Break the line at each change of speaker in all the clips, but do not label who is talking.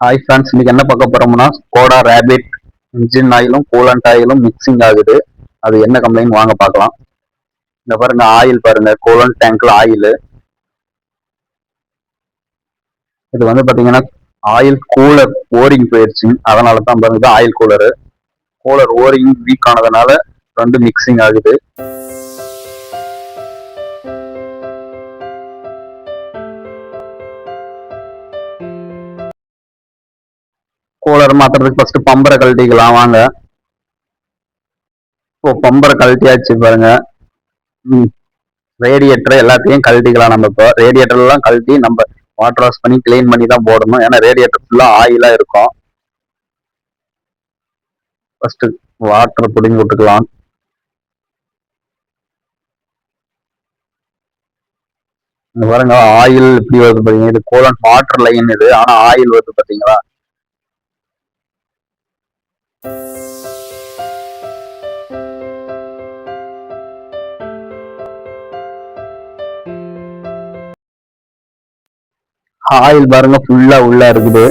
Hi friends, இன்னைக்கு என்ன பார்க்க போறோம்னா ஸ்கோடா ரேபிட் இன்ஜின் ஆயிலும் கூலண்ட் ஆயிலும் மிக்சிங் ஆகுது. அது என்ன கம்ப்ளைண்ட் வாங்க பார்க்கலாம். இந்த பாருங்க, ஆயில் பாருங்க, கூலண்ட் டேங்க்ல ஆயில். இது வந்து பாத்தீங்கன்னா ஆயில் கூலர் ஓரிங் போயிடுச்சு. அதனால தான் பாருங்க ஆயில் கூலர் ஓரிங் வீக் ஆனதுனால ரெண்டு மிக்சிங் ஆகுது. கூலர் மாத்துறதுக்கு ஃபர்ஸ்ட் பம்பரை கழட்டிக்கலாம் வாங்க. இப்போ பம்பரை கழட்டியாச்சு பாருங்க. ரேடியேட்டர் எல்லாத்தையும் கழட்டிக்கலாம். நம்ம இப்போ ரேடியேட்டர் எல்லாம் கழட்டி நம்ம வாட்டர் வாஷ் பண்ணி கிளீன் பண்ணி தான் போடணும். ஏன்னா ரேடியேட்டர் ஃபுல்லா ஆயிலா இருக்கும். ஃபர்ஸ்ட் வாட்டர் பிடிங்கி விட்டுக்கலாம். இங்க பாருங்க, ஆயில் இப்படி வருது பாருங்க. இது கூலண்ட் வாட்டர் லைன் இது, ஆனா ஆயில் வருது பாத்தீங்களா. ஆயில் பாருங்க ஃபுல்லா உள்ள இருக்குது.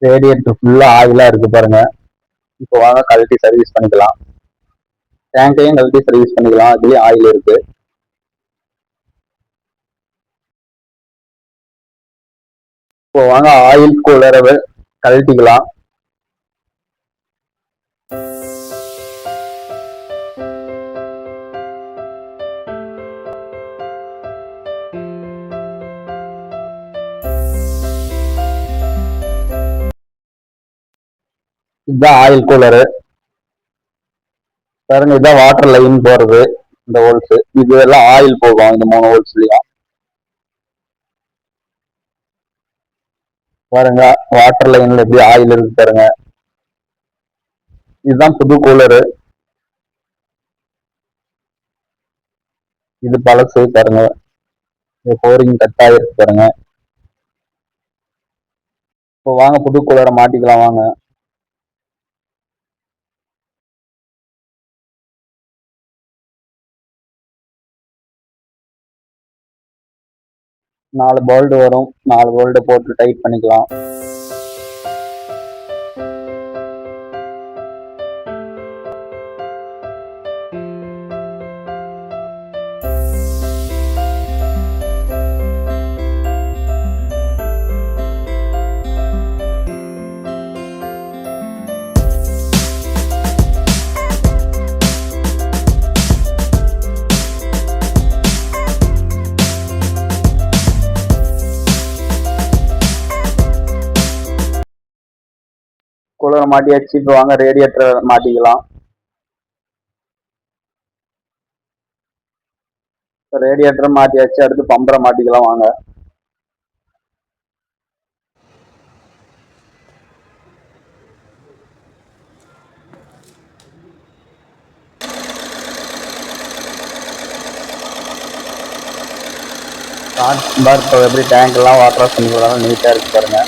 ரேடியேட்டர் ஃபுல்லா ஆயிலா இருக்கு பாருங்க. இப்போ வாங்க கழட்டி சர்வீஸ் பண்ணிக்கலாம். டேங்கையும் கழட்டி சர்வீஸ் பண்ணிக்கலாம். அதுலயும் ஆயில் இருக்கு. இப்போ வாங்க ஆயில் கூலரை கழட்டிக்கலாம். இதுதான் ஆயில் கூலரு பாருங்க. இதுதான் வாட்டர் லைன் போறது. இந்த ஹோல்ஸ் இது எல்லாம் ஆயில் போகும். இந்த 3 ஹோல்ஸ்லயும் பாருங்க, வாட்டர் லைன்ல எப்படி ஆயில் இருக்கு பாருங்க. இதுதான் புது கூலரு. இது பழசு பாருங்க. போரிங் கட் ஆகிருக்கு பாருங்க. இப்போ வாங்க புது கூலரை மாட்டிக்கலாம் வாங்க. நாலு போல்டு வரும். 4 போல்டு போட்டு டைட் பண்ணிக்கலாம். கூலரை மாட்டியாச்சு. இப்போ வாங்க ரேடியேட்டர் மாட்டிக்கலாம். ரேடியேட்டர் மாட்டியாச்சு. அடுத்து பம்பரை மாட்டிக்கலாம் வாங்க. இப்போ எப்படி டேங்க் எல்லாம் வாட்டர் வாஷ் பண்ணி போடாமல் நீட்டா இருக்கு பாருங்க.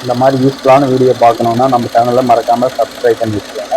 இந்த மாதிரி யூஸ்ஃபுல்லான வீடியோ பார்க்கணுன்னா நம்ம சேனலை மறக்காம சப்ஸ்கிரைப் பண்ணி வச்சுக்கோங்க.